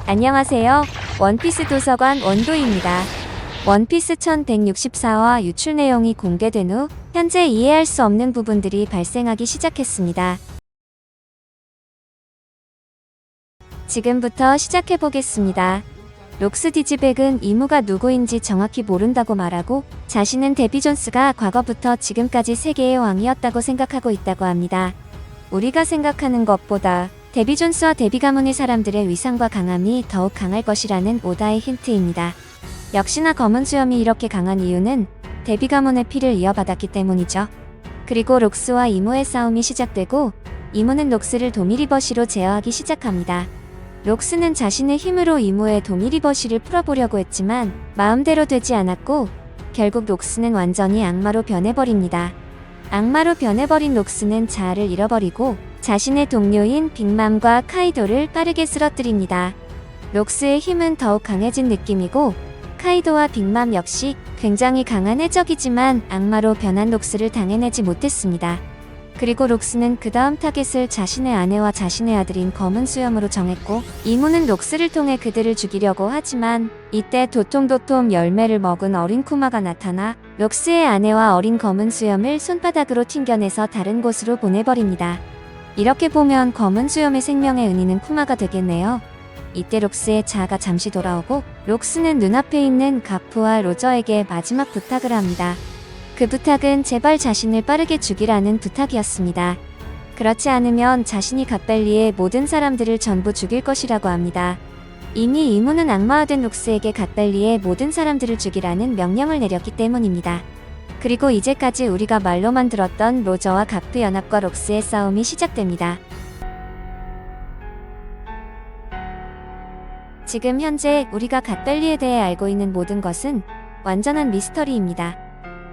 안녕하세요. 원피스 도서관 원도입니다. 원피스 1164화 유출 내용이 공개된 후 현재 이해할 수 없는 부분들이 발생하기 시작했습니다. 지금부터 시작해보겠습니다. 록스 디지백은 이무가 누구인지 정확히 모른다고 말하고 자신은 데비 존스가 과거부터 지금까지 세계의 왕이었다고 생각하고 있다고 합니다. 우리가 생각하는 것보다 데비 존스와 데비 가문의 사람들의 위상과 강함이 더욱 강할 것이라는 오다의 힌트입니다. 역시나 검은 수염이 이렇게 강한 이유는 데비 가문의 피를 이어받았기 때문이죠. 그리고 록스와 이무의 싸움이 시작되고 이무는 록스를 도미리버시로 제어하기 시작합니다. 록스는 자신의 힘으로 이무의 도미리버시를 풀어보려고 했지만 마음대로 되지 않았고 결국 록스는 완전히 악마로 변해버립니다. 악마로 변해버린 록스는 자아를 잃어버리고 자신의 동료인 빅맘과 카이도를 빠르게 쓰러뜨립니다. 록스의 힘은 더욱 강해진 느낌이고 카이도와 빅맘 역시 굉장히 강한 해적이지만 악마로 변한 록스를 당해내지 못했습니다. 그리고 록스는 그 다음 타겟을 자신의 아내와 자신의 아들인 검은 수염으로 정했고 이무는 록스를 통해 그들을 죽이려고 하지만 이때 도톰도톰 열매를 먹은 어린 쿠마가 나타나 록스의 아내와 어린 검은 수염을 손바닥으로 튕겨내서 다른 곳으로 보내버립니다. 이렇게 보면 검은 수염의 생명의 은인은 쿠마가 되겠네요. 이때 록스의 자아가 잠시 돌아오고 록스는 눈앞에 있는 가프와 로저에게 마지막 부탁을 합니다. 그 부탁은 제발 자신을 빠르게 죽이라는 부탁이었습니다. 그렇지 않으면 자신이 갓벨리의 모든 사람들을 전부 죽일 것이라고 합니다. 이미 이무는 악마화된 록스에게 갓벨리의 모든 사람들을 죽이라는 명령을 내렸기 때문입니다. 그리고 이제까지 우리가 말로만 들었던 로저와 가프 연합과 록스의 싸움이 시작됩니다. 지금 현재 우리가 갓벨리에 대해 알고 있는 모든 것은 완전한 미스터리입니다.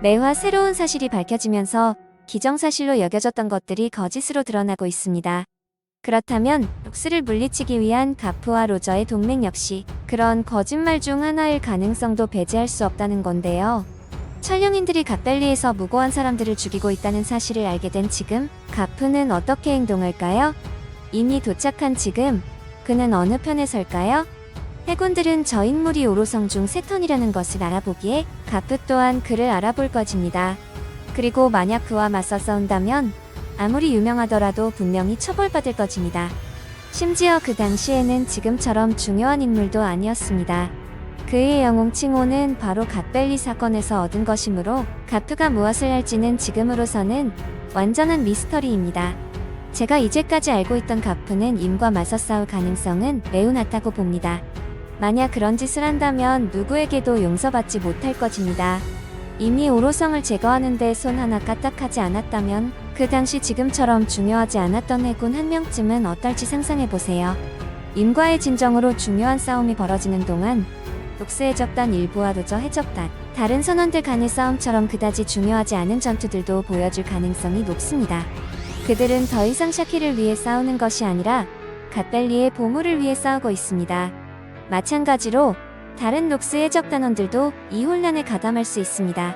매화 새로운 사실이 밝혀지면서 기정사실로 여겨졌던 것들이 거짓으로 드러나고 있습니다. 그렇다면 록스를 물리치기 위한 가프와 로저의 동맹 역시 그런 거짓말 중 하나일 가능성도 배제할 수 없다는 건데요. 촬영인들이 갓벨리에서 무고한 사람들을 죽이고 있다는 사실을 알게 된 지금 가프는 어떻게 행동할까요? 이미 도착한 지금 그는 어느 편에 설까요? 해군들은 저 인물이 오로성 중 세 턴이라는 것을 알아보기에 가프 또한 그를 알아볼 것입니다. 그리고 만약 그와 맞서 싸운다면 아무리 유명하더라도 분명히 처벌받을 것입니다. 심지어 그 당시에는 지금처럼 중요한 인물도 아니었습니다. 그의 영웅 칭호는 바로 갓벨리 사건에서 얻은 것이므로 가프가 무엇을 할지는 지금으로서는 완전한 미스터리입니다. 제가 이제까지 알고 있던 가프는 임과 맞서 싸울 가능성은 매우 낮다고 봅니다. 만약 그런 짓을 한다면 누구에게도 용서받지 못할 것입니다. 이미 오로성을 제거하는데 손 하나 까딱하지 않았다면 그 당시 지금처럼 중요하지 않았던 해군 한 명쯤은 어떨지 상상해보세요. 임과의 진정으로 중요한 싸움이 벌어지는 동안 록스 해적단 일부와 로저 해적단, 다른 선원들 간의 싸움처럼 그다지 중요하지 않은 전투들도 보여줄 가능성이 높습니다. 그들은 더 이상 샤키를 위해 싸우는 것이 아니라 갓벨리의 보물을 위해 싸우고 있습니다. 마찬가지로 다른 록스 해적단원들도 이 혼란에 가담할 수 있습니다.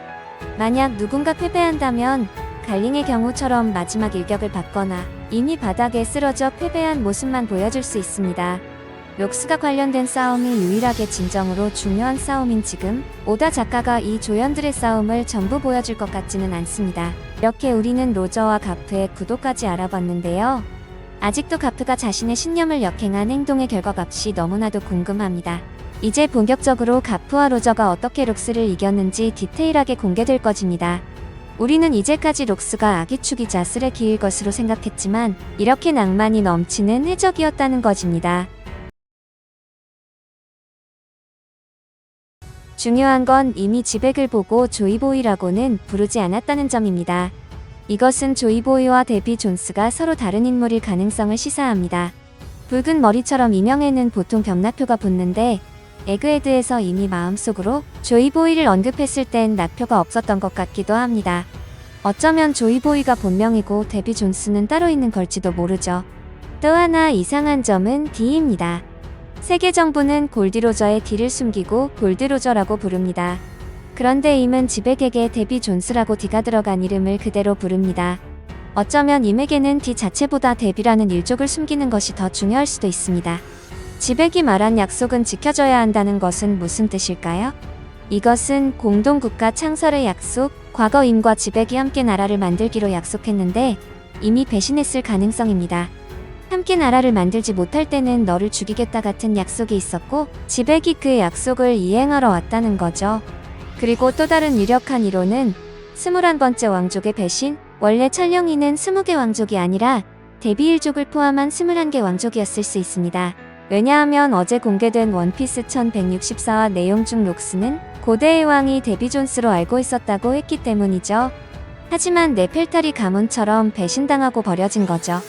만약 누군가 패배한다면 갈링의 경우처럼 마지막 일격을 받거나 이미 바닥에 쓰러져 패배한 모습만 보여줄 수 있습니다. 록스가 관련된 싸움이 유일하게 진정으로 중요한 싸움인 지금 오다 작가가 이 조연들의 싸움을 전부 보여줄 것 같지는 않습니다. 이렇게 우리는 로저와 가프의 구도까지 알아봤는데요. 아직도 가프가 자신의 신념을 역행한 행동의 결과값이 너무나도 궁금합니다. 이제 본격적으로 가프와 로저가 어떻게 록스를 이겼는지 디테일하게 공개될 것입니다. 우리는 이제까지 록스가 아기축이자 쓰레기일 것으로 생각했지만 이렇게 낭만이 넘치는 해적이었다는 것입니다. 중요한 건 이미 지백을 보고 조이보이라고는 부르지 않았다는 점입니다. 이것은 조이보이와 데비 존스가 서로 다른 인물일 가능성을 시사합니다. 붉은 머리처럼 이명에는 보통 병나표가 붙는데 에그헤드에서 이미 마음속으로 조이보이를 언급했을 땐 나표가 없었던 것 같기도 합니다. 어쩌면 조이보이가 본명이고 데비 존스는 따로 있는 걸지도 모르죠. 또 하나 이상한 점은 D입니다. 세계 정부는 골디로저의 D를 숨기고 골드로저라고 부릅니다. 그런데 임은 지백에게 데비 존스라고 D가 들어간 이름을 그대로 부릅니다. 어쩌면 임에게는 D 자체보다 데비라는 일족을 숨기는 것이 더 중요할 수도 있습니다. 지백이 말한 약속은 지켜져야 한다는 것은 무슨 뜻일까요? 이것은 공동국가 창설의 약속, 과거 임과 지백이 함께 나라를 만들기로 약속했는데 이미 배신했을 가능성입니다. 함께 나라를 만들지 못할 때는 너를 죽이겠다 같은 약속이 있었고 지백이 그 약속을 이행하러 왔다는 거죠. 그리고 또 다른 유력한 이론은 21번째 왕족의 배신, 원래 촬영인은 20개 왕족이 아니라 데비일족을 포함한 21개 왕족이었을 수 있습니다. 왜냐하면 어제 공개된 원피스 1164화 내용 중 록스는 고대의 왕이 데비 존스로 알고 있었다고 했기 때문이죠. 하지만 네펠타리 가문처럼 배신당하고 버려진 거죠.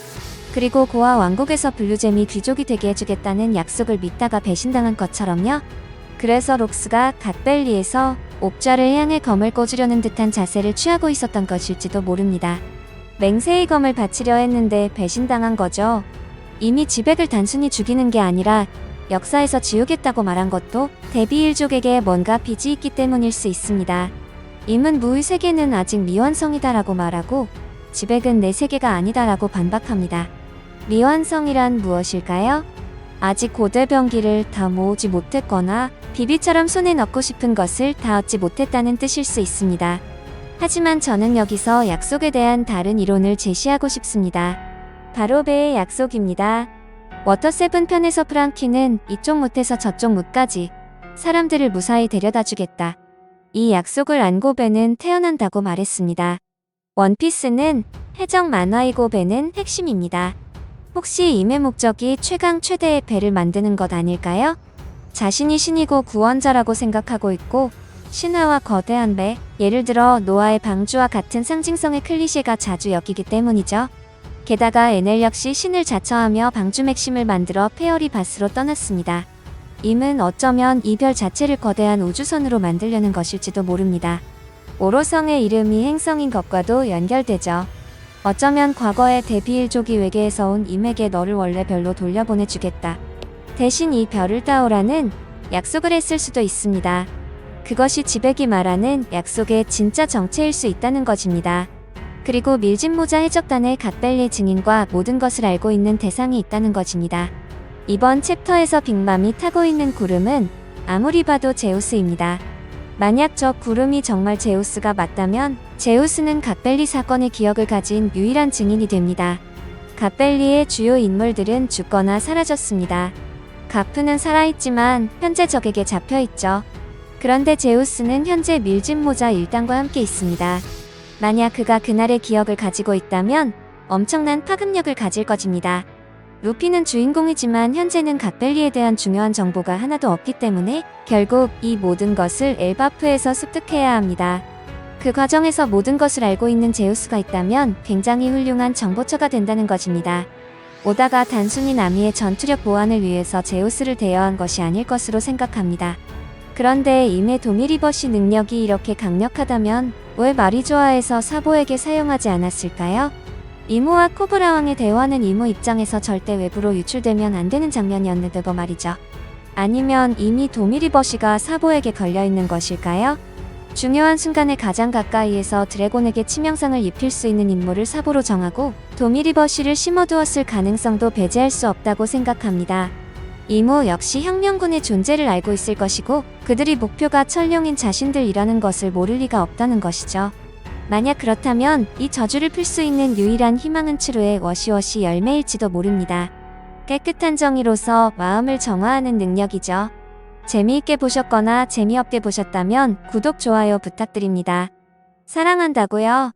그리고 고아 왕국에서 블루잼이 귀족이 되게 해주겠다는 약속을 믿다가 배신당한 것처럼요. 그래서 록스가 갓벨리에서 옥좌를 향해 검을 꽂으려는 듯한 자세를 취하고 있었던 것일지도 모릅니다. 맹세의 검을 바치려 했는데 배신당한 거죠. 이미 지백을 단순히 죽이는 게 아니라 역사에서 지우겠다고 말한 것도 데비일족에게 뭔가 빚이 있기 때문일 수 있습니다. 임은 무의 세계는 아직 미완성이다라고 말하고 지백은 내 세계가 아니다라고 반박합니다. 미완성이란 무엇일까요? 아직 고대 병기를 다 모으지 못했거나 비비처럼 손에 넣고 싶은 것을 다 얻지 못했다는 뜻일 수 있습니다. 하지만 저는 여기서 약속에 대한 다른 이론을 제시하고 싶습니다. 바로 배의 약속입니다. 워터7 편에서 프랑키는 이쪽 못해서 저쪽 못까지 사람들을 무사히 데려다 주겠다. 이 약속을 안고 배는 태어난다고 말했습니다. 원피스는 해적 만화이고 배는 핵심입니다. 혹시 임의 목적이 최강 최대의 배를 만드는 것 아닐까요? 자신이 신이고 구원자라고 생각하고 있고 신화와 거대한 배, 예를 들어 노아의 방주와 같은 상징성의 클리셰가 자주 엮이기 때문이죠. 게다가 에넬 역시 신을 자처하며 방주 맥심을 만들어 페어리 밭으로 떠났습니다. 임은 어쩌면 이 별 자체를 거대한 우주선으로 만들려는 것일지도 모릅니다. 오로성의 이름이 행성인 것과도 연결되죠. 어쩌면 과거의 데비일족이 외계에서 온 임에게 너를 원래 별로 돌려보내주겠다. 대신 이 별을 따오라는 약속을 했을 수도 있습니다. 그것이 지백이 말하는 약속의 진짜 정체일 수 있다는 것입니다. 그리고 밀짚모자 해적단의 갓벨리 증인과 모든 것을 알고 있는 대상이 있다는 것입니다. 이번 챕터에서 빅맘이 타고 있는 구름은 아무리 봐도 제우스입니다. 만약 저 구름이 정말 제우스가 맞다면 제우스는 갓벨리 사건의 기억을 가진 유일한 증인이 됩니다. 갓벨리의 주요 인물들은 죽거나 사라졌습니다. 가프는 살아있지만 현재 적에게 잡혀있죠. 그런데 제우스는 현재 밀짚모자 일당과 함께 있습니다. 만약 그가 그날의 기억을 가지고 있다면 엄청난 파급력을 가질 것입니다. 루피는 주인공이지만 현재는 갓벨리에 대한 중요한 정보가 하나도 없기 때문에 결국 이 모든 것을 엘바프에서 습득해야 합니다. 그 과정에서 모든 것을 알고 있는 제우스가 있다면 굉장히 훌륭한 정보처가 된다는 것입니다. 오다가 단순히 나미의 전투력 보완을 위해서 제우스를 대여한 것이 아닐 것으로 생각합니다. 그런데 임의 도미리버시 능력이 이렇게 강력하다면 왜 마리조아에서 사보에게 사용하지 않았을까요? 이무와 코브라왕의 대화는 이무 입장에서 절대 외부로 유출되면 안 되는 장면이었는데 말이죠. 아니면 이미 도미리버시가 사보에게 걸려있는 것일까요? 중요한 순간에 가장 가까이에서 드래곤에게 치명상을 입힐 수 있는 인물을 사보로 정하고 도미리버시를 심어두었을 가능성도 배제할 수 없다고 생각합니다. 이무 역시 혁명군의 존재를 알고 있을 것이고 그들이 목표가 천룡인 자신들이라는 것을 모를 리가 없다는 것이죠. 만약 그렇다면 이 저주를 풀 수 있는 유일한 희망은 추루의 워시워시 열매일지도 모릅니다. 깨끗한 정의로서 마음을 정화하는 능력이죠. 재미있게 보셨거나 재미없게 보셨다면 구독, 좋아요 부탁드립니다. 사랑한다고요?